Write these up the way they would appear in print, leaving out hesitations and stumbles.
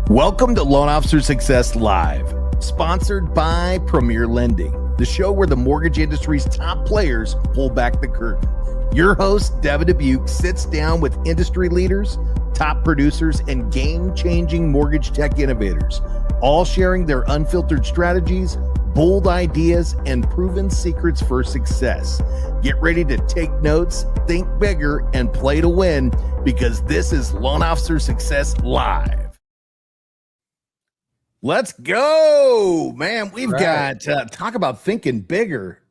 Welcome to Loan Officer Success Live, sponsored by Premier Lending, the show where the mortgage industry's top players pull back the curtain. Your host, Devin Dubuc, sits down with industry leaders, top producers, and game-changing mortgage tech innovators, all sharing their unfiltered strategies, bold ideas, and proven secrets for success. Get ready to take notes, think bigger, and play to win, because this is Loan Officer Success Live. Let's go, man. We've got talk about thinking bigger.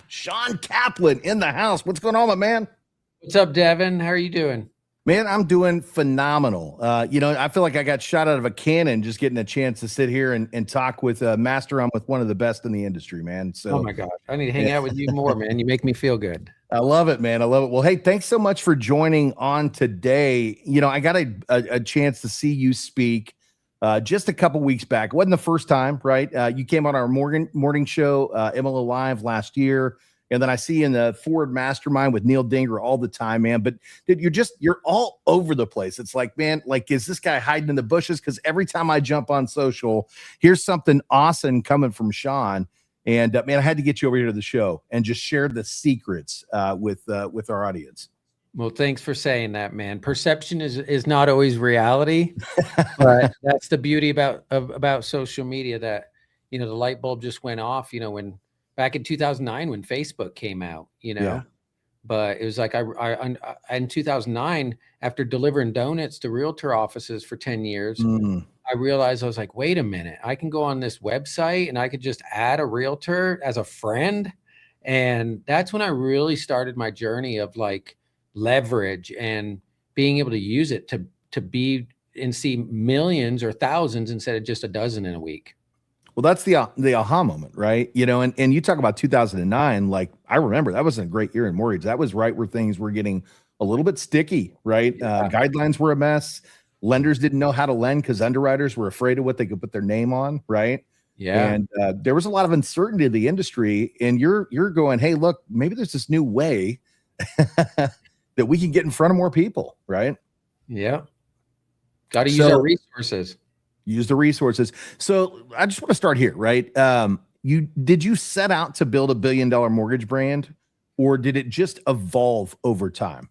Shawn Kaplan in the house. What's going on, my man? What's up, Devin? How are you doing? Man, I'm doing phenomenal. I feel like I got shot out of a cannon just getting a chance to sit here and talk with Master on with one of the best in the industry, man. So, oh my God, I need to hang out with you more, man. You make me feel good. I love it, man. I love it. Well, hey, thanks so much for joining on today. You know, I got a chance to see you speak just a couple weeks back. It wasn't the first time, right? You came on our morning show, MLO Live last year. And then I see you in the Forward Mastermind with Neil Dinger all the time, man. But dude, you're all over the place. It's like, man, like, is this guy hiding in the bushes? Because every time I jump on social, here's something awesome coming from Shawn. And man, I had to get you over here to the show and just share the secrets with our audience. Well, thanks for saying that, man. Perception is not always reality, but that's the beauty about social media, that, you know, the light bulb just went off, you know, when back in 2009 when Facebook came out, you know. Yeah. But it was like I in 2009, after delivering donuts to realtor offices for 10 years, I realized, I was like, wait a minute, I can go on this website and I could just add a realtor as a friend. And that's when I really started my journey of like leverage and being able to use it to be and see millions or thousands instead of just a dozen in a week. Well, that's the aha moment, right? You know, and you talk about 2009, like I remember that wasn't a great year in mortgage. That was right where things were getting a little bit sticky, right? Yeah. Guidelines were a mess. Lenders didn't know how to lend because underwriters were afraid of what they could put their name on, right? Yeah. And there was a lot of uncertainty in the industry, and you're going, hey, look, maybe there's this new way that we can get in front of more people, right? Yeah. Got to use our resources. Use the resources. So I just want to start here, right? Did you set out to build $1 billion mortgage brand, or did it just evolve over time?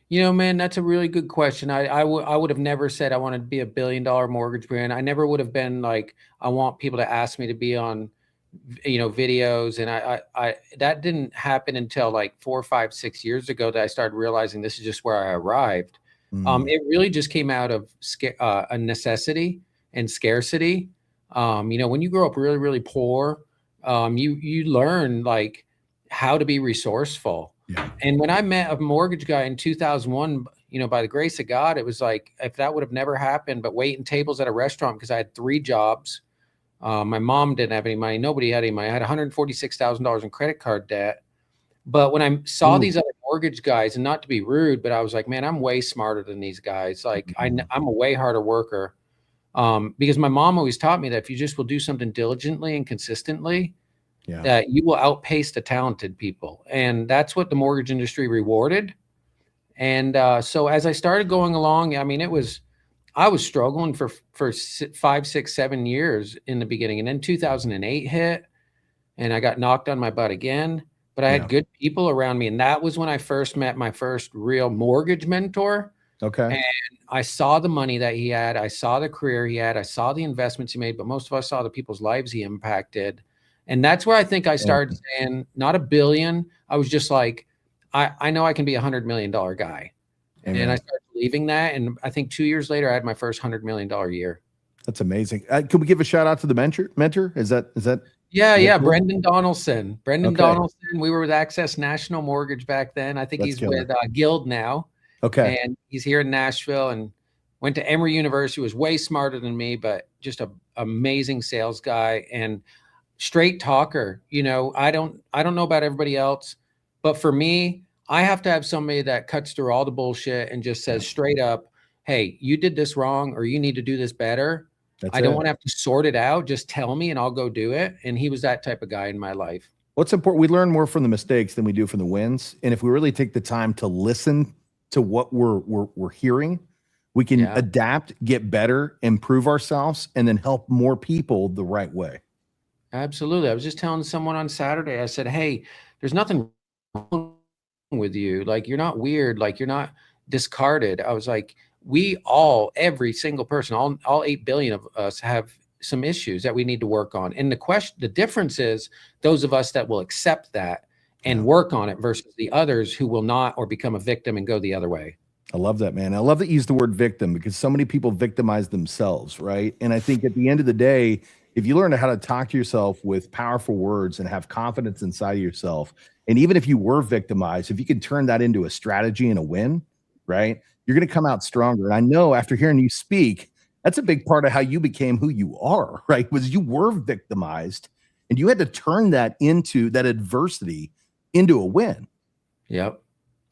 You know, man, that's a really good question. I would have never said I wanted to be $1 billion mortgage brand. I never would have been like, I want people to ask me to be on, you know, videos. And I that didn't happen until like 4, 5, 6 years ago that I started realizing this is just where I arrived. It really just came out of a necessity and scarcity. You know, when you grow up really, really poor, you learn like how to be resourceful. Yeah. And when I met a mortgage guy in 2001, you know, by the grace of God, it was like, if that would have never happened, but waiting tables at a restaurant because I had 3 jobs. My mom didn't have any money. Nobody had any money. I had $146,000 in credit card debt. But when I saw these other mortgage guys, and not to be rude, but I was like, man, I'm way smarter than these guys. Like I'm a way harder worker. Because my mom always taught me that if you just will do something diligently and consistently, that you will outpace the talented people. And that's what the mortgage industry rewarded. And so as I started going along, I mean, I was struggling for 5, 6, 7 years in the beginning. And then 2008 hit and I got knocked on my butt again. But I had good people around me. And that was when I first met my first real mortgage mentor. Okay. And I saw the money that he had. I saw the career he had. I saw the investments he made. But most of us saw the people's lives he impacted. And that's where I think I started saying, not $1 billion. I was just like, I know I can be $100 million guy. Amen. And I started believing that. And I think 2 years later, I had my first $100 million year. That's amazing. Can we give a shout out to the mentor? Is that? Yeah. Brendan Donaldson. Donaldson. We were with Access National Mortgage back then. I think he's with Guild now. Okay. And he's here in Nashville and went to Emory University, was way smarter than me, but just an amazing sales guy and straight talker. You know, I don't know about everybody else, but for me, I have to have somebody that cuts through all the bullshit and just says straight up, hey, you did this wrong, or you need to do this better. I don't want to have to sort it out. Just tell me and I'll go do it. And he was that type of guy in my life. What's important, we learn more from the mistakes than we do from the wins. And if we really take the time to listen to what we're hearing, We can Yeah. adapt, get better, improve ourselves, and then help more people the right way. Absolutely. I was just telling someone on Saturday, I said, hey, there's nothing wrong with you. Like, you're not weird. Like, you're not discarded. I was like, we all, every single person, all 8 billion of us have some issues that we need to work on. And the difference is those of us that will accept that and work on it versus the others who will not, or become a victim and go the other way. I love that, man. I love that you use the word victim, because so many people victimize themselves, right? And I think at the end of the day, if you learn how to talk to yourself with powerful words and have confidence inside of yourself, and even if you were victimized, if you can turn that into a strategy and a win, right, you're going to come out stronger. And I know after hearing you speak, that's a big part of how you became who you are, right? Was you were victimized and you had to turn that adversity into a win. Yep.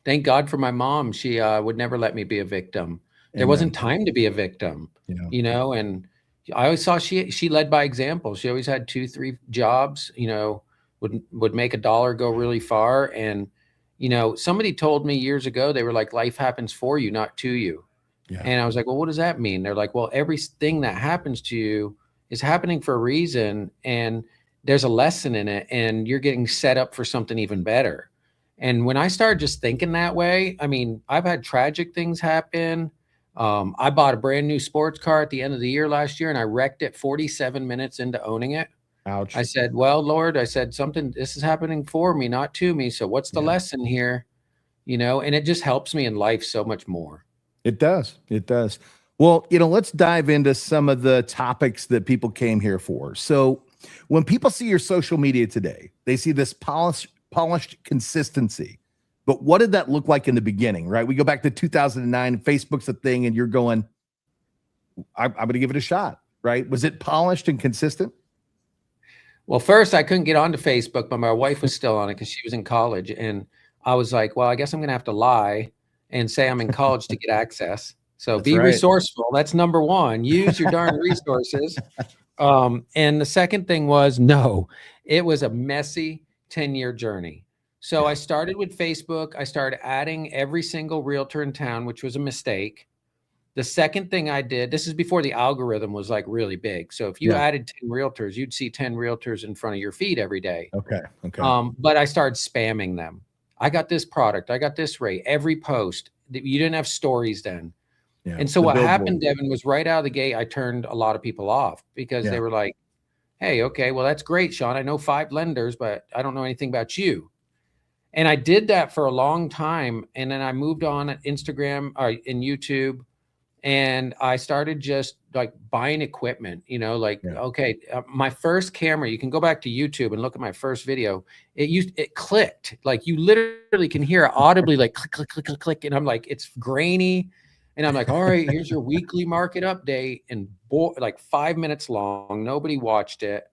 Thank God for my mom. She would never let me be a victim. There Amen. wasn't time to be a victim, you know, and I always saw she led by example. She always had 2, 3 jobs, you know, would make $1 go really far. And, you know, somebody told me years ago, they were like, life happens for you, not to you. Yeah. And I was like, well, what does that mean? They're like, well, everything that happens to you is happening for a reason. And there's a lesson in it. And you're getting set up for something even better. And when I started just thinking that way, I mean, I've had tragic things happen. I bought a brand new sports car at the end of the year last year, and I wrecked it 47 minutes into owning it. Ouch. I said, well, Lord, I said, this is happening for me, not to me. So what's the lesson here? You know, and it just helps me in life so much more. It does. It does. Well, you know, let's dive into some of the topics that people came here for. So when people see your social media today, they see this polished consistency. But what did that look like in the beginning, right? We go back to 2009, Facebook's a thing, and you're going, I'm going to give it a shot, right? Was it polished and consistent? Well, first I couldn't get onto Facebook, but my wife was still on it because she was in college. And I was like, well, I guess I'm going to have to lie and say I'm in college to get access. So be resourceful. That's number one. Use your darn resources. And the second thing was, no, it was a messy 10-year journey. So I started with Facebook. I started adding every single realtor in town, which was a mistake. The second thing I did, this is before the algorithm was like really big. So if you added 10 realtors, you'd see 10 realtors in front of your feed every day. Okay. But I started spamming them. I got this product. I got this rate. Every post. You didn't have stories then. Yeah, and so what happened, Devin, was right out of the gate, I turned a lot of people off because they were like, hey, okay, well, that's great, Shawn. I know 5 lenders, but I don't know anything about you. And I did that for a long time. And then I moved on at Instagram and YouTube. And I started just like buying equipment, you know, like, okay, my first camera, you can go back to YouTube and look at my first video. It clicked. Like you literally can hear it audibly, like click, click, click, click, click. And I'm like, it's grainy. And I'm like, all right, here's your weekly market update. And like 5 minutes long, nobody watched it.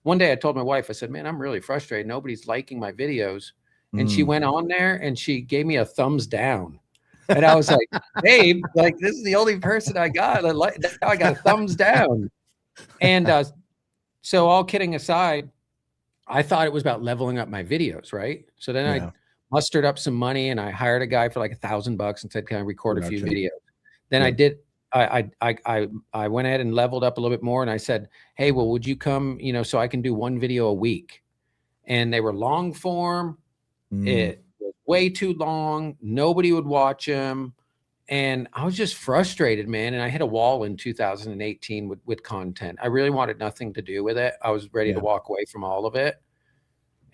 One day I told my wife, I said, man, I'm really frustrated. Nobody's liking my videos. And she went on there and she gave me a thumbs down. And I was like, babe, like this is the only person I got. Now I got a thumbs down. And so all kidding aside, I thought it was about leveling up my videos, right? So then I mustered up some money and I hired a guy for like $1,000 and said, can I record a few videos? Then I did. I went ahead and leveled up a little bit more. And I said, hey, well, would you come, you know, so I can do 1 video a week? And they were long form. It was way too long. Nobody would watch them. And I was just frustrated, man. And I hit a wall in 2018 with content. I really wanted nothing to do with it. I was ready to walk away from all of it.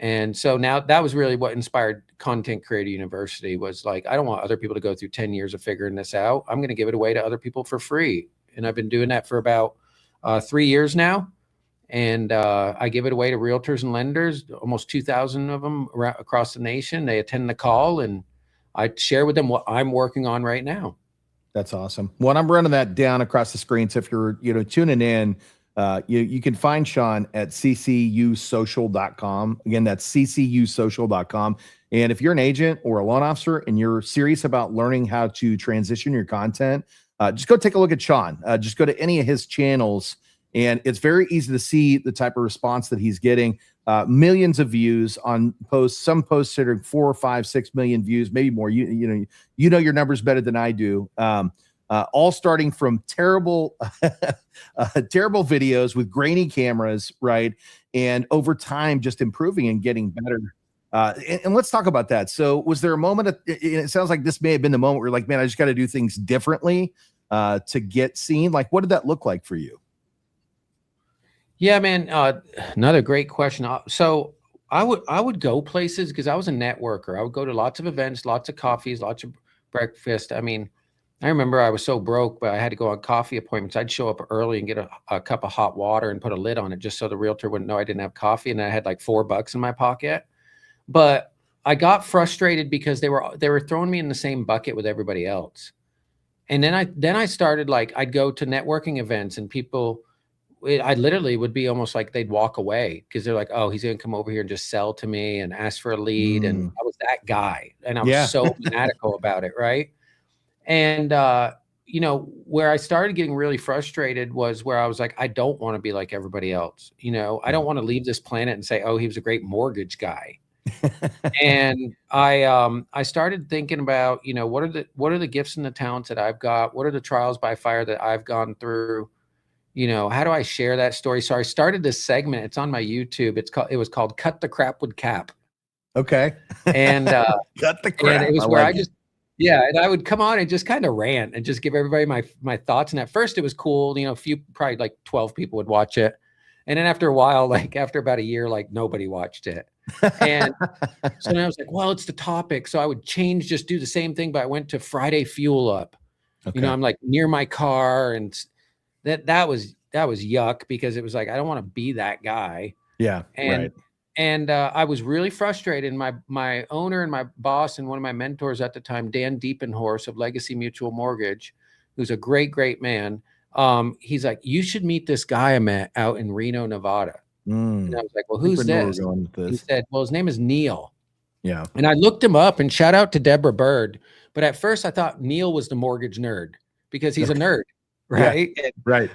And so now that was really what inspired Content Creator University, was like, I don't want other people to go through 10 years of figuring this out. I'm going to give it away to other people for free. And I've been doing that for about 3 years now. And I give it away to realtors and lenders, almost 2,000 of them across the nation. They attend the call and I share with them what I'm working on right now. That's awesome. Well, I'm running that down across the screen. So if you're, tuning in, you can find Shawn at ccusocial.com. Again, that's ccusocial.com. And if you're an agent or a loan officer and you're serious about learning how to transition your content, just go take a look at Shawn. Just go to any of his channels. And it's very easy to see the type of response that he's getting. Millions of views on posts. Some posts that are 4, 5, 6 million views, maybe more. You know your numbers better than I do. all starting from terrible, terrible videos with grainy cameras, right? And over time, just improving and getting better. And let's talk about that. So was there a moment, it sounds like this may have been the moment where you're like, man, I just got to do things differently to get seen. Like, what did that look like for you? Yeah, man. Another great question. So I would go places because I was a networker. I would go to lots of events, lots of coffees, lots of breakfast. I mean, I remember I was so broke, but I had to go on coffee appointments. I'd show up early and get a cup of hot water and put a lid on it just so the realtor wouldn't know I didn't have coffee. And I had like $4 in my pocket. But I got frustrated because they were throwing me in the same bucket with everybody else. And then I started, like, I'd go to networking events and people, I literally would be almost like they'd walk away because they're like, oh, he's going to come over here and just sell to me and ask for a lead. And I was that guy. And I was so fanatical about it. Right. And, you know, where I started getting really frustrated was where I was like, I don't want to be like everybody else. You know, I don't want to leave this planet and say, oh, he was a great mortgage guy. And I started thinking about, you know, what are the gifts and the talents that I've got? What are the trials by fire that I've gone through? You know, how do I share that story? So I started this segment. It's on my YouTube. It was called Cut the Crap with Cap. Okay. And Cut the crap. And it was where and I would come on and just kind of rant and just give everybody my thoughts. And at first it was cool. You know, probably like 12 people would watch it. And then after a while, like after about a year, like nobody watched it. And so then I was like, well, it's the topic. So I would just do the same thing, but I went to Friday Fuel Up. Okay. You know, I'm like near my car, and that was yuck because it was like, I don't want to be that guy. Yeah. And I was really frustrated. And my owner and my boss and one of my mentors at the time, Dan Deepenhorst of Legacy Mutual Mortgage, who's a great, great man. He's like, you should meet this guy I met out in Reno, Nevada. And I was like, well, who's this? He said, well, his name is Neil. Yeah. And I looked him up, and shout out to Deborah Bird. But at first I thought Neil was the mortgage nerd because he's a nerd. Right. Yeah, right.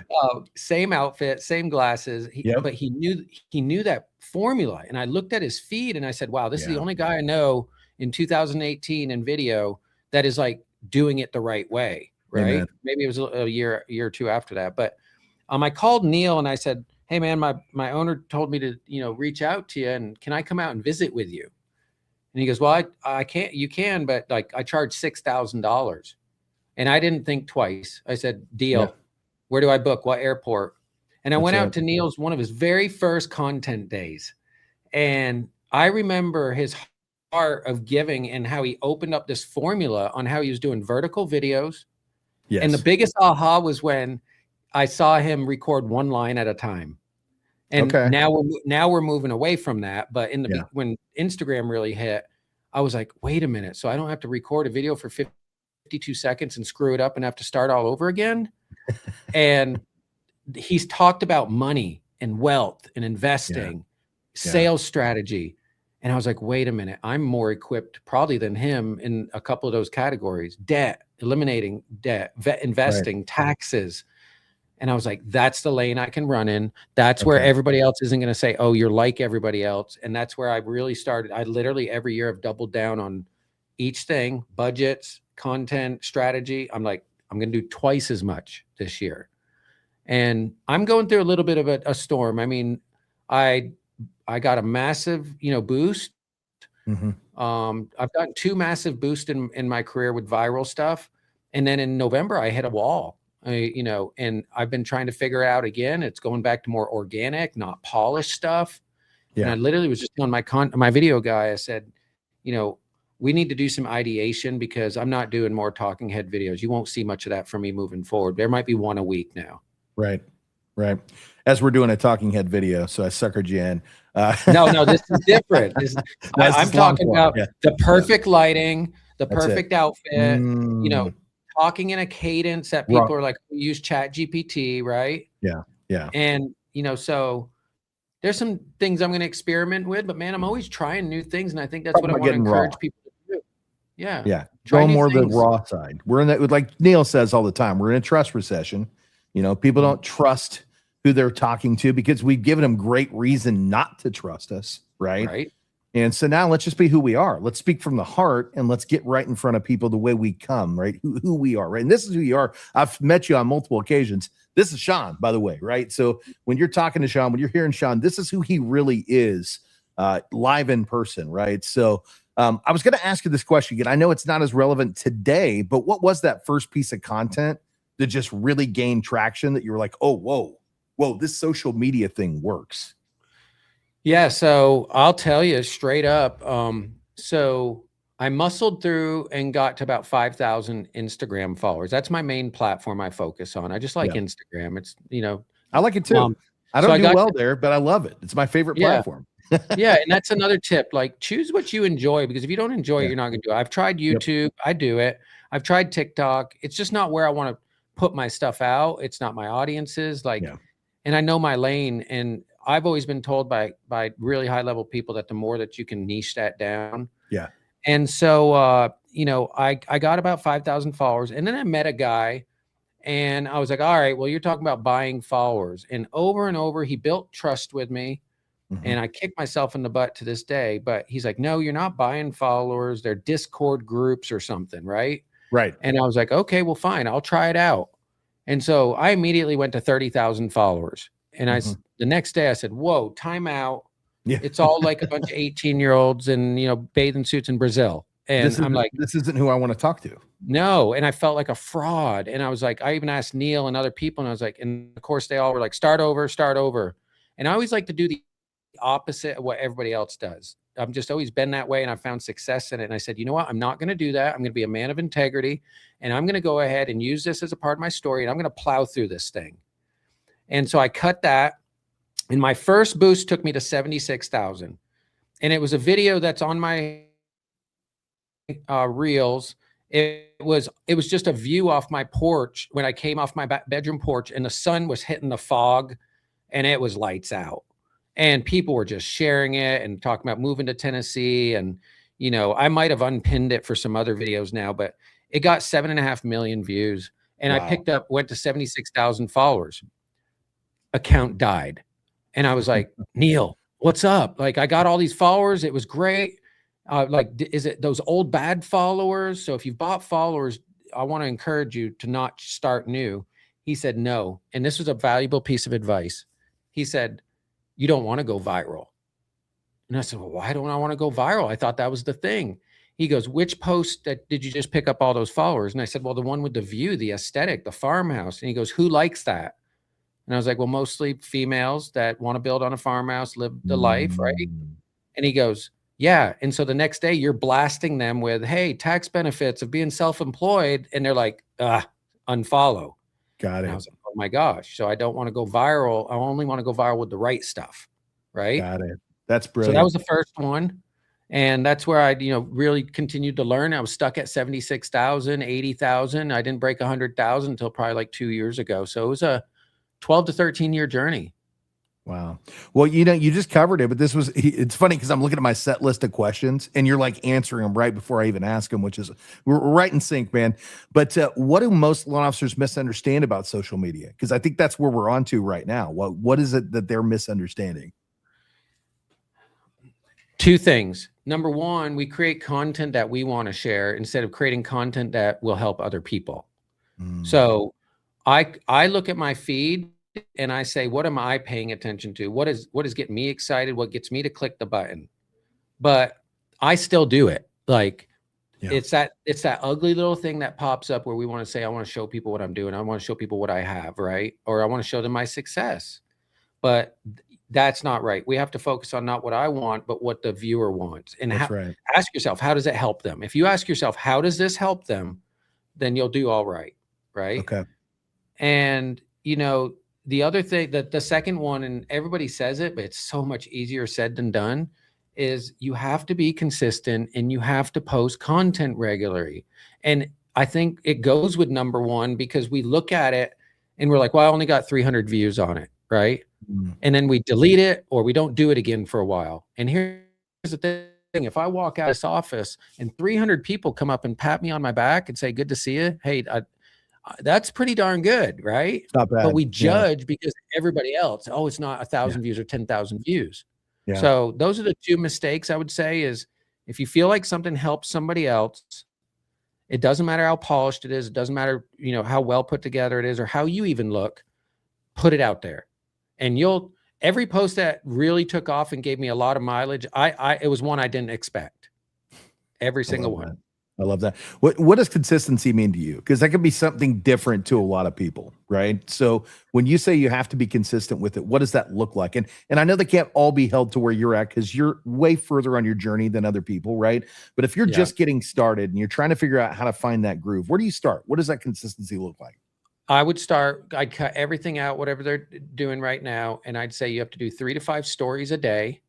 Same outfit, same glasses. But he knew that formula. And I looked at his feed and I said, wow, this is the only guy I know in 2018 in video that is like doing it the right way. Right. Amen. Maybe it was a year or two after that. But I called Neil and I said, hey man, my owner told me to, you know, reach out to you, and can I come out and visit with you? And he goes, well, I can't, you can, but like I charge $6,000. And I didn't think twice. I said, deal. Yeah. Where do I book? What airport? And I went out to Neil's, one of his very first content days. And I remember his heart of giving and how he opened up this formula on how he was doing vertical videos. Yes. And the biggest aha was when I saw him record one line at a time. And now we're moving away from that. But when Instagram really hit, I was like, wait a minute. So I don't have to record a video for 52 seconds and screw it up and have to start all over again. And he's talked about money and wealth and investing, sales strategy. And I was like, wait a minute, I'm more equipped probably than him in a couple of those categories: debt, eliminating debt, investing, taxes. And I was like, that's the lane I can run in. That's where everybody else isn't going to say, oh, you're like everybody else. And that's where I really started. I literally every year have doubled down on each thing: budgets, content, strategy. I'm like, I'm going to do twice as much this year. And I'm going through a little bit of a storm. I mean, I got a massive, you know, boost. I've gotten 2 massive boosts in my career with viral stuff. And then in November, I hit a wall. You know, and I've been trying to figure out again, it's going back to more organic, not polished stuff. Yeah. And I literally was just telling my video guy, I said, you know, we need to do some ideation because I'm not doing more talking head videos. You won't see much of that from me moving forward. There might be one a week now. Right. Right. As we're doing a talking head video. So I suckered you in. No, this is different. I'm talking about the perfect lighting, the perfect outfit, you know, talking in a cadence that people are like, use Chat GPT, right? Yeah. Yeah. And, you know, so there's some things I'm going to experiment with, but man, I'm always trying new things. And I think that's what I want to encourage people to do. Yeah. Yeah. Go more the raw side. We're in that, like Neil says all the time, we're in a trust recession. You know, people don't trust who they're talking to because we've given them great reason not to trust us. Right. Right. And so now let's just be who we are. Let's speak from the heart and let's get right in front of people the way we come, right? Who we are, right? And this is who you are. I've met you on multiple occasions. This is Shawn, by the way, right? So when you're talking to Shawn, when you're hearing Shawn, this is who he really is live in person, right? So I was going to ask you this question again. I know it's not as relevant today, but what was that first piece of content that just really gained traction that you were like, oh, whoa, this social media thing works? Yeah, so I'll tell you straight up. So I muscled through and got to about 5,000 Instagram followers. That's my main platform I focus on. I just like Instagram. It's, I like it too. I don't do well there, but I love it. It's my favorite platform. Yeah, and that's another tip. Like, choose what you enjoy, because if you don't enjoy it, you're not going to do it. I've tried YouTube. I do it. I've tried TikTok. It's just not where I want to put my stuff out. It's not my audiences. And I know my lane, and I've always been told by really high level people that the more that you can niche that down. Yeah. And so, I got about 5,000 followers, and then I met a guy, and I was like, all right, well, you're talking about buying followers. And over, he built trust with me. And I kick myself in the butt to this day, but he's like, no, you're not buying followers. They're Discord groups or something. Right. Right. And I was like, okay, well, fine. I'll try it out. And so I immediately went to 30,000 followers. And the next day I said, whoa, time out. Yeah. It's all like a bunch of 18-year-olds and, bathing suits in Brazil. And I'm like, this isn't who I want to talk to. No. And I felt like a fraud. And I was like, I even asked Neil and other people, and I was like, and of course they all were like, start over. And I always like to do the opposite of what everybody else does. I've just always been that way, and I found success in it. And I said, you know what? I'm not going to do that. I'm going to be a man of integrity, and I'm going to go ahead and use this as a part of my story, and I'm going to plow through this thing. And so I cut that, and my first boost took me to 76,000. And it was a video that's on my reels. It was just a view off my porch when I came off my bedroom porch, and the sun was hitting the fog, and it was lights out. And people were just sharing it and talking about moving to Tennessee. And, I might have unpinned it for some other videos now, but it got 7.5 million views. And I went to 76,000 followers. Account died. And I was like, Neil, what's up? Like, I got all these followers. It was great. Is it those old bad followers? So if you've bought followers, I want to encourage you to not start new. He said, no. And this was a valuable piece of advice. He said, you don't want to go viral. And I said, well, why don't I want to go viral? I thought that was the thing. He goes, which post did you just pick up all those followers? And I said, well, the one with the view, the aesthetic, the farmhouse. And he goes, who likes that? And I was like, well, mostly females that want to build on a farmhouse, live the life, right? And he goes, yeah. And so the next day you're blasting them with, hey, tax benefits of being self-employed. And they're like, unfollow. Got it. And I was like, oh my gosh. So I don't want to go viral. I only want to go viral with the right stuff. Right. Got it. That's brilliant. So that was the first one. And that's where I, really continued to learn. I was stuck at 76,000, 80,000. I didn't break 100,000 until probably like 2 years ago. So it was a 12 to 13 year journey. Wow. Well, you just covered it, but it's funny because I'm looking at my set list of questions and you're like answering them right before I even ask them, which is we're right in sync, man. But what do most loan officers misunderstand about social media? Because I think that's where we're on to right now. What is it that they're misunderstanding? Two things. Number one, we create content that we want to share instead of creating content that will help other people. So I look at my feed and I say, what am I paying attention to? What is getting me excited? What gets me to click the button? But I still do it. It's that ugly little thing that pops up where we want to say, I want to show people what I'm doing. I want to show people what I have, right? Or I want to show them my success. But that's not right. We have to focus on not what I want, but what the viewer wants. And ask yourself, how does it help them? If you ask yourself, how does this help them? Then you'll do all right. Right. Okay. And, the other thing, that the second one, and everybody says it, but it's so much easier said than done, is you have to be consistent and you have to post content regularly. And I think it goes with number one, because we look at it and we're like, well, I only got 300 views on it. Right. And then we delete it or we don't do it again for a while. And here's the thing. If I walk out of this office and 300 people come up and pat me on my back and say, good to see you. Hey, that's pretty darn good, right? Not bad. But we judge because everybody else, it's not 1,000 views or 10,000 views. Yeah. So those are the two mistakes I would say is if you feel like something helps somebody else, it doesn't matter how polished it is. It doesn't matter, how well put together it is or how you even look, put it out there. And every post that really took off and gave me a lot of mileage, it was one I didn't expect. Every single one. I love that. What does consistency mean to you? Because that could be something different to a lot of people, right? So when you say you have to be consistent with it, what does that look like? And I know they can't all be held to where you're at because you're way further on your journey than other people, right? But if you're just getting started and you're trying to figure out how to find that groove, where do you start? What does that consistency look like? I'd cut everything out, whatever they're doing right now. And I'd say you have to do 3 to 5 stories a day.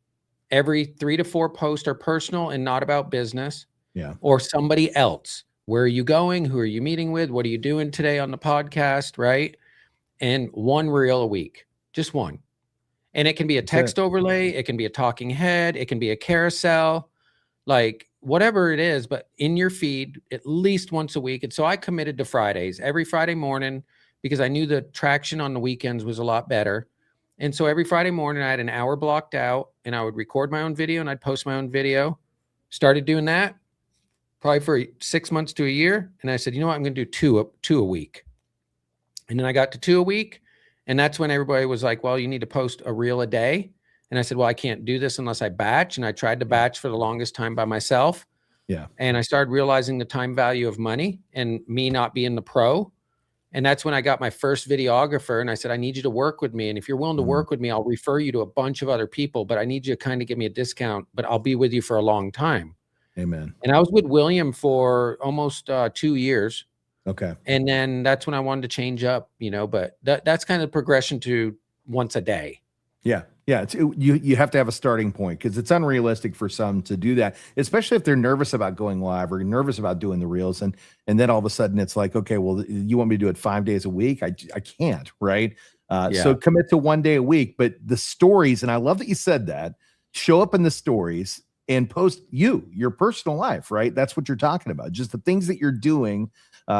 Every 3 to 4 posts are personal and not about business. Yeah. Or somebody else. Where are you going? Who are you meeting with? What are you doing today on the podcast? Right. And 1 reel a week, just one. And it can be a text overlay. It can be a talking head. It can be a carousel, like whatever it is, but in your feed at least once a week. And so I committed to Fridays, every Friday morning, because I knew the traction on the weekends was a lot better. And so every Friday morning I had an hour blocked out and I would record my own video and I'd post my own video. Started doing that probably for 6 months to a year. And I said, you know what, I'm going to do two a week. And then I got to 2 a week. And that's when everybody was like, well, you need to post a reel a day. And I said, well, I can't do this unless I batch. And I tried to batch for the longest time by myself. Yeah. And I started realizing the time value of money and me not being the pro. And that's when I got my first videographer. And I said, I need you to work with me. And if you're willing to work with me, I'll refer you to a bunch of other people, but I need you to kind of give me a discount, but I'll be with you for a long time. Amen. And I was with William for almost 2 years. Okay. And then that's when I wanted to change up, but that's kind of progression to once a day. Yeah. Yeah. You have to have a starting point because it's unrealistic for some to do that, especially if they're nervous about going live or nervous about doing the reels. And then all of a sudden it's like, okay, well, you want me to do it 5 days a week? I can't. Right. So commit to 1 day a week, but the stories, and I love that you said that, show up in the stories and post your personal life, right? That's what you're talking about. Just the things that you're doing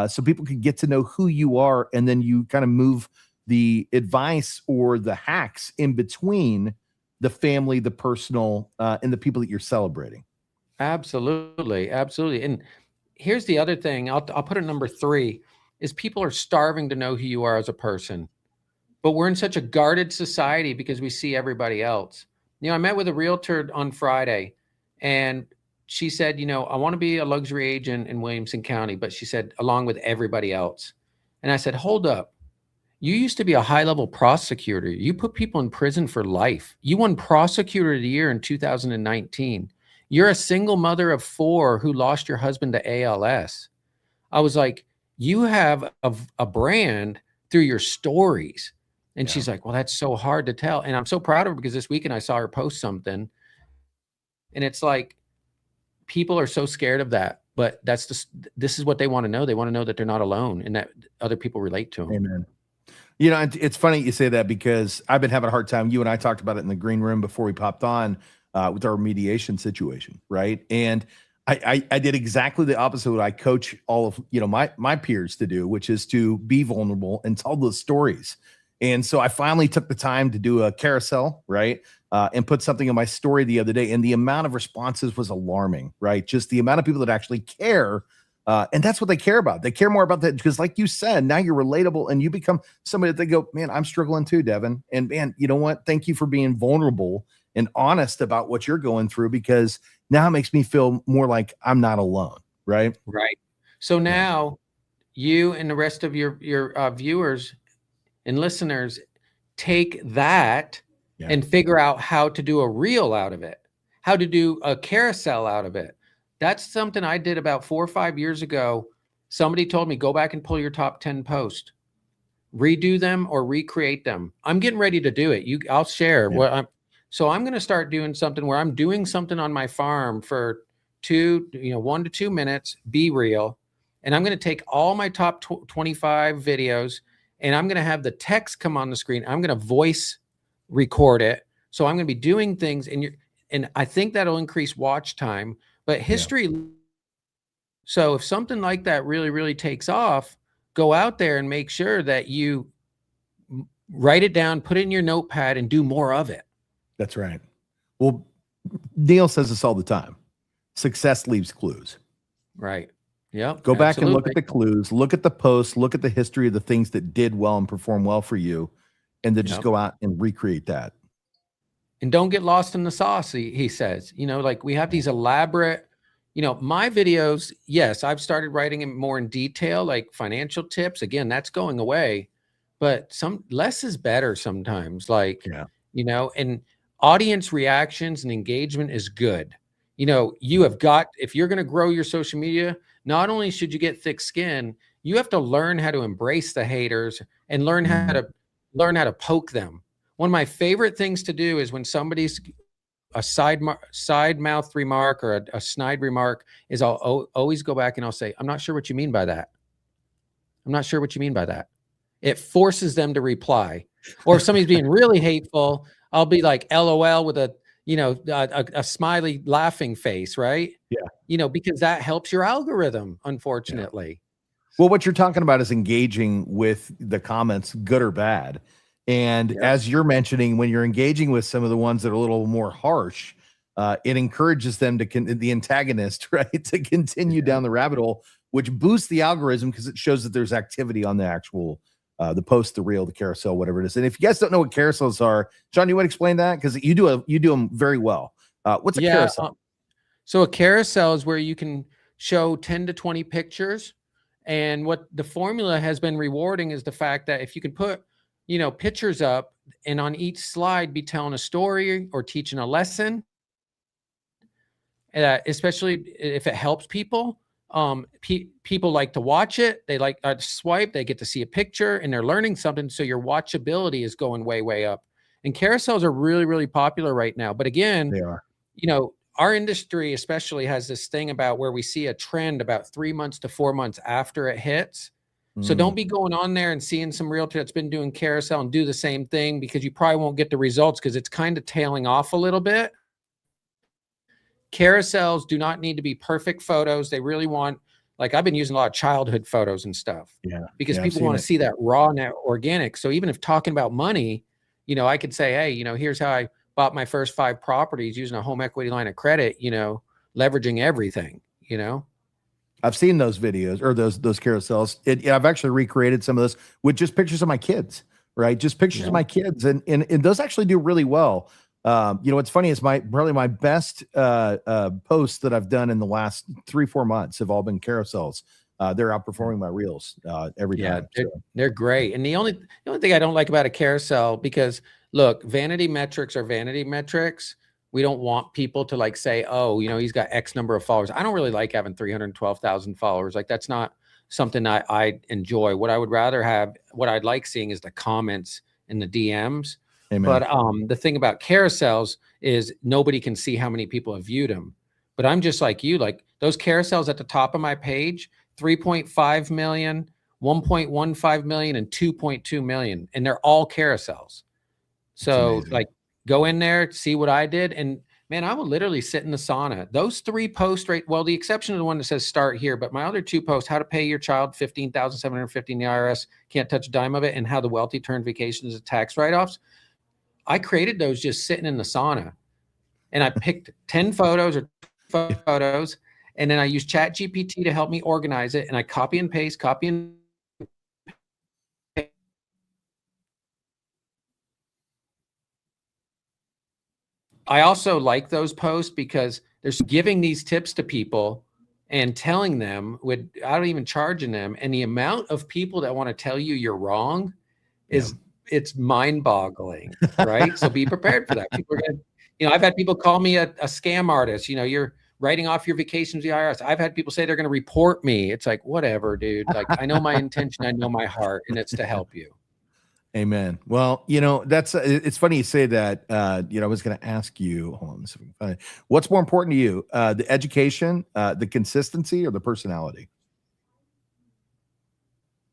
so people can get to know who you are. And then you kind of move the advice or the hacks in between the family, the personal, and the people that you're celebrating. Absolutely. Absolutely. And here's the other thing. I'll put it number 3 is people are starving to know who you are as a person, but we're in such a guarded society because we see everybody else. I met with a realtor on Friday and she said, I want to be a luxury agent in Williamson County, but she said, along with everybody else. And I said, hold up. You used to be a high-level prosecutor. You put people in prison for life. You won Prosecutor of the Year in 2019. You're a single mother of 4 who lost your husband to ALS. I was like, you have a brand through your stories. And she's like, well, that's so hard to tell. And I'm so proud of her because this weekend I saw her post something. And it's like, people are so scared of that, but this is what they want to know. They want to know that they're not alone and that other people relate to them. Amen. It's funny you say that because I've been having a hard time. You and I talked about it in the green room before we popped on with our mediation situation, right? And I did exactly the opposite of what I coach all of my peers to do, which is to be vulnerable and tell those stories. And so I finally took the time to do a carousel, right? And put something in my story the other day. And the amount of responses was alarming, right? Just the amount of people that actually care. And that's what they care about. They care more about that because like you said, now you're relatable and you become somebody that they go, man, I'm struggling too, Devin. And man, you know what? Thank you for being vulnerable and honest about what you're going through because now it makes me feel more like I'm not alone, right? Right. So now you and the rest of your viewers and listeners take that and figure out how to do a reel out of it, how to do a carousel out of it. That's something I did about 4 or 5 years ago. Somebody told me, go back and pull your top 10 posts, redo them or recreate them. I'm getting ready to do it. I'll share so I'm going to start doing something where I'm doing something on my farm for 1 to 2 minutes, be real. And I'm going to take all my top 25 videos and I'm going to have the text come on the screen. I'm going to voice record it. So I'm going to be doing things and I think that'll increase watch time, but history. So if something like that really, really takes off, go out there and make sure that you write it down, put it in your notepad and do more of it. That's right. Well, Neil says this all the time. Success leaves clues. Right. Yep. Go back and look Absolutely. at the clues, look at the posts, look at the history of the things that did well and perform well for you, and then just Yep. go out and recreate that. And don't get lost in the sauce, he says. Like we have these elaborate, my videos, yes, I've started writing them more in detail, like financial tips. Again, that's going away. But some less is better sometimes. Like, Yeah. And audience reactions and engagement is good. You have got, if you're going to grow your social media, not only should you get thick skin, you have to learn how to embrace the haters and learn how to poke them. One of my favorite things to do is when somebody's a side mouth remark or a snide remark is I'll always go back and I'll say, I'm not sure what you mean by that. I'm not sure what you mean by that. It forces them to reply. Or if somebody's being really hateful, I'll be like LOL with a smiley laughing face, right? Yeah. Because that helps your algorithm, unfortunately. Yeah. Well, what you're talking about is engaging with the comments, good or bad. And as you're mentioning, when you're engaging with some of the ones that are a little more harsh, it encourages them the antagonist, right, to continue down the rabbit hole, which boosts the algorithm because it shows that there's activity on the actual the post, the reel, the carousel, whatever it is. And if you guys don't know what carousels are, Shawn, you want to explain that? Because you do them very well. What's a carousel? So a carousel is where you can show 10 to 20 pictures. And what the formula has been rewarding is the fact that if you can put, pictures up and on each slide be telling a story or teaching a lesson, especially if it helps people, people like to watch it. They like to swipe, they get to see a picture and they're learning something. So your watchability is going way, way up. And carousels are really, really popular right now. But again, they are, our industry especially has this thing about where we see a trend about 3 months to 4 months after it hits. So don't be going on there and seeing some realtor that's been doing carousel and do the same thing, because you probably won't get the results because it's kind of tailing off a little bit. Carousels do not need to be perfect photos. They really want, like I've been using a lot of childhood photos and stuff because people want to see that raw and that organic. So even if talking about money, I could say, hey, here's how I bought my first 5 properties using a home equity line of credit, leveraging everything, I've seen those videos or those carousels. I've actually recreated some of those with just pictures of my kids, right? Just pictures of my kids. And those actually do really well. What's funny is probably my best posts that I've done in the last 3-4 months have all been carousels. They're outperforming my reels every time. They're great. And the only thing I don't like about a carousel, because look, vanity metrics are vanity metrics. We don't want people to like say, oh, he's got X number of followers. I don't really like having 312,000 followers. Like that's not something I enjoy. What I would rather have, what I'd like seeing is the comments and the DMs. Amen. But the thing about carousels is nobody can see how many people have viewed them. But I'm just like you, like those carousels at the top of my page, 3.5 million, 1.15 million, and 2.2 million. And they're all carousels. So like go in there, see what I did. And man, I will literally sit in the sauna. Those 3 posts, right? Well, the exception of the one that says start here, but my other 2 posts, how to pay your child $15,750 in the IRS, can't touch a dime of it, and how the wealthy turn vacations to tax write-offs. I created those just sitting in the sauna. And I picked 10 photos or photos, and then I used ChatGPT to help me organize it. And I copy and paste. I also like those posts because they're giving these tips to people and telling them without even charging them. And the amount of people that want to tell you you're wrong is it's mind-boggling, right? So be prepared for that. People are gonna, I've had people call me a scam artist. You're writing off your vacations to the IRS. I've had people say they're going to report me. It's like, whatever, dude. Like I know my intention, I know my heart, and it's to help you. Amen. Well, that's it's funny you say that. I was going to ask you, hold on, let's see if we can find it. What's more important to you, the education, the consistency, or the personality?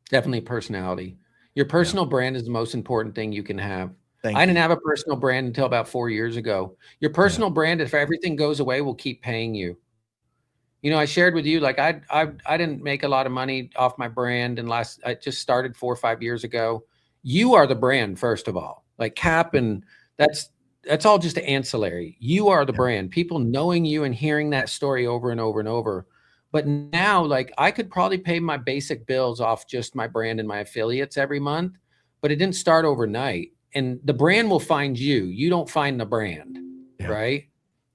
Definitely personality. Your personal brand is the most important thing you can have. I didn't have a personal brand until about 4 years ago. Your personal brand, if everything goes away, will keep paying you. I shared with you, like I didn't make a lot of money off my brand, and I just started 4 or 5 years ago. You are the brand, first of all. Like Cap, and that's that's all just ancillary. You are the brand. People knowing you and hearing that story over and over and over. But now, like, I could probably pay my basic bills off just my brand and my affiliates every month, but it didn't start overnight. And the brand will find you. You don't find the brand, right?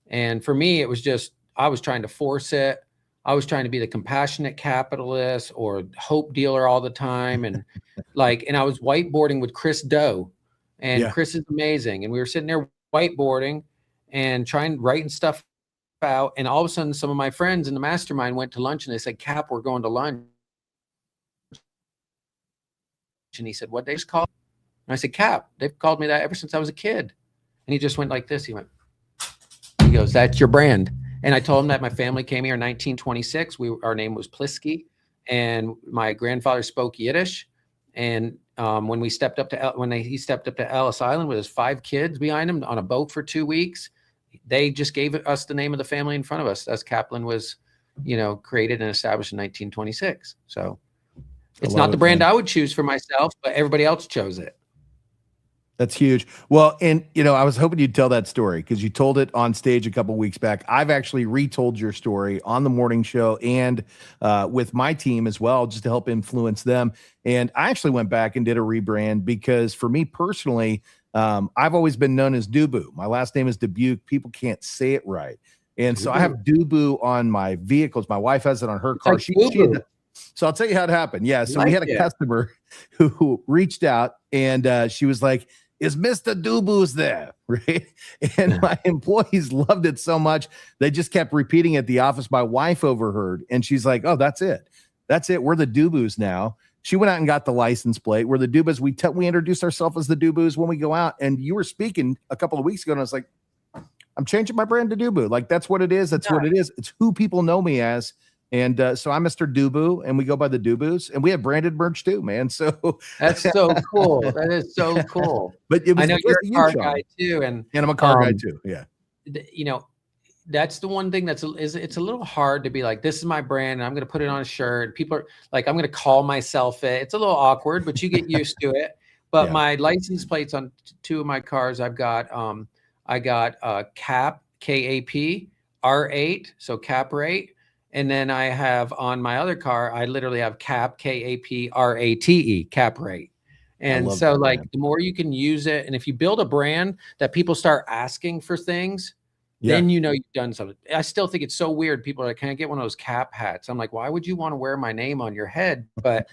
And for me, it was just, I was trying to force it. I was trying to be the compassionate capitalist or hope dealer all the time. And and I was whiteboarding with Chris Doe, and Chris is amazing. And we were sitting there whiteboarding and writing stuff out. And all of a sudden, some of my friends in the mastermind went to lunch and they said, Cap, we're going to lunch. And he said, what they just called? And I said, Cap, they've called me that ever since I was a kid. And he just went like this. He goes, that's your brand. And I told him that my family came here in 1926. Our name was Plisky, and my grandfather spoke Yiddish. And when he stepped up to Ellis Island with his 5 kids behind him on a boat for 2 weeks, they just gave us the name of the family in front of us, as Kaplan was, created and established in 1926. So it's not the brand I would choose for myself, but everybody else chose it. That's huge. Well, and I was hoping you'd tell that story because you told it on stage a couple of weeks back. I've actually retold your story on the morning show and with my team as well, just to help influence them. And I actually went back and did a rebrand because for me personally, I've always been known as Dubuc. My last name is Dubuc. People can't say it right. And so I have Dubuc on my vehicles. My wife has it on her car. So I'll tell you how it happened. Yeah. So we had a customer who reached out and she was like, is Mr. Dubuc there? Right. And my employees loved it so much. They just kept repeating it at the office. My wife overheard and she's like, oh, that's it. That's it. We're the Dubucs now. She went out and got the license plate. We're the Dubucs. We introduced ourselves as the Dubucs when we go out. And you were speaking a couple of weeks ago and I was like, I'm changing my brand to Dubuc. Like that's what it is. That's what it is. It's who people know me as. And so I'm Mr. Dubuc, and we go by the Dubucs, and we have branded merch too, man. So that's so cool. That is so cool. But I know you're a car guy too, and I'm a car guy too. Yeah. That's the one thing it's a little hard to be like, this is my brand, and I'm going to put it on a shirt. People are like, I'm going to call myself it. It's a little awkward, but you get used to it. But my license plates on 2 of my cars, I got Cap, K-A-P, R8, so Cap rate. And then I have on my other car, I literally have Cap, K-A-P-R-A-T-E, Cap rate. And so the more you can use it, and if you build a brand that people start asking for things, then you've done something. I still think it's so weird. People are like, can I get one of those Cap hats? I'm like, why would you want to wear my name on your head? But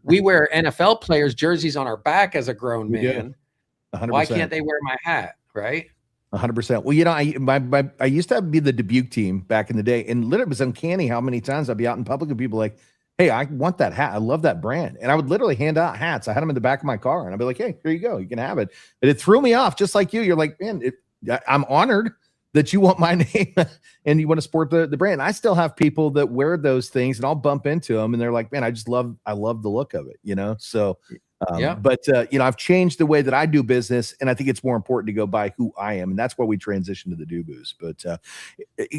we wear NFL players' jerseys on our back as a grown man. 100%. Why can't they wear my hat, right? 100%. Well, I used to be the Dubuc team back in the day, and literally it was uncanny how many times I'd be out in public and people like, hey, I want that hat. I love that brand. And I would literally hand out hats. I had them in the back of my car and I'd be like, hey, here you go. You can have it. But it threw me off just like you. You're like, man, I'm honored that you want my name and you want to support the brand. I still have people that wear those things and I'll bump into them and they're like, man, I love the look of it, So but I've changed the way that I do business, and I think it's more important to go by who I am, and that's why we transitioned to the Dubucs. But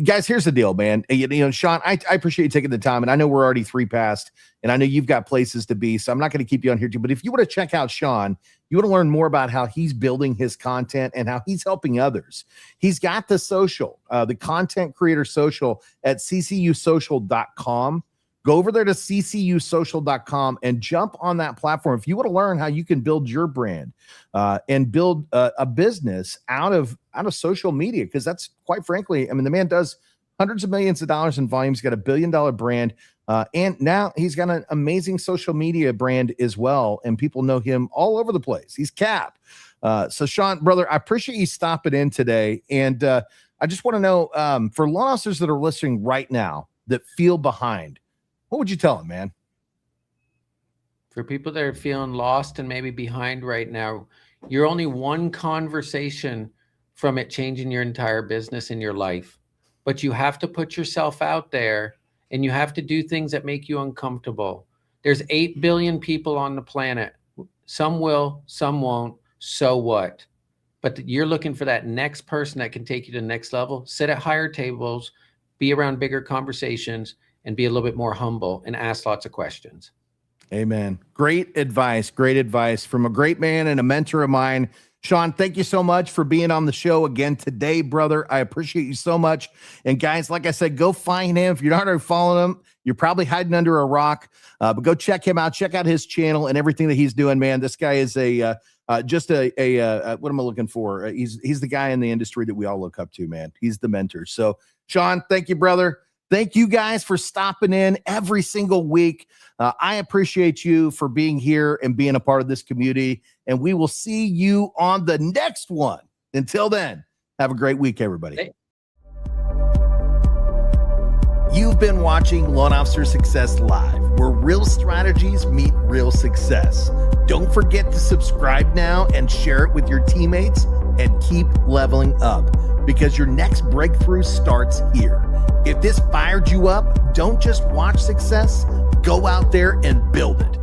guys, here's the deal, man. Shawn, I appreciate you taking the time, and I know we're already 3 past, and I know you've got places to be, so I'm not going to keep you on here too. But if you want to check out Shawn, you want to learn more about how he's building his content and how he's helping others. He's got the social, the content creator social at ccusocial.com. Go over there to ccusocial.com and jump on that platform. If you want to learn how you can build your brand and build a business out of social media, because that's quite frankly, I mean, the man does hundreds of millions of dollars in volume. He's got $1 billion brand. And now he's got an amazing social media brand as well. And people know him all over the place. He's Cap. So Shawn, brother, I appreciate you stopping in today. And I just want to know for law officers that are listening right now that feel behind, what would you tell them, man? For people that are feeling lost and maybe behind right now, you're only one conversation from it changing your entire business in your life. But you have to put yourself out there and you have to do things that make you uncomfortable. There's 8 billion people on the planet. Some will, some won't. So what? But you're looking for that next person that can take you to the next level. Sit at higher tables, be around bigger conversations, and be a little bit more humble and ask lots of questions. Amen. Great advice. Great advice from a great man and a mentor of mine. Shawn, thank you so much for being on the show again today, brother. I appreciate you so much. And guys, like I said, go find him. If you're not already following him, you're probably hiding under a rock, but go check him out. Check out his channel and everything that he's doing, man. This guy is just a what am I looking for? He's the guy in the industry that we all look up to, man. He's the mentor. So Shawn, thank you, brother. Thank you guys for stopping in every single week. I appreciate you for being here and being a part of this community, and we will see you on the next one. Until then, have a great week, everybody. Hey. You've been watching Loan Officer Success Live, where real strategies meet real success. Don't forget to subscribe now and share it with your teammates, and keep leveling up, because your next breakthrough starts here. If this fired you up, don't just watch success, go out there and build it.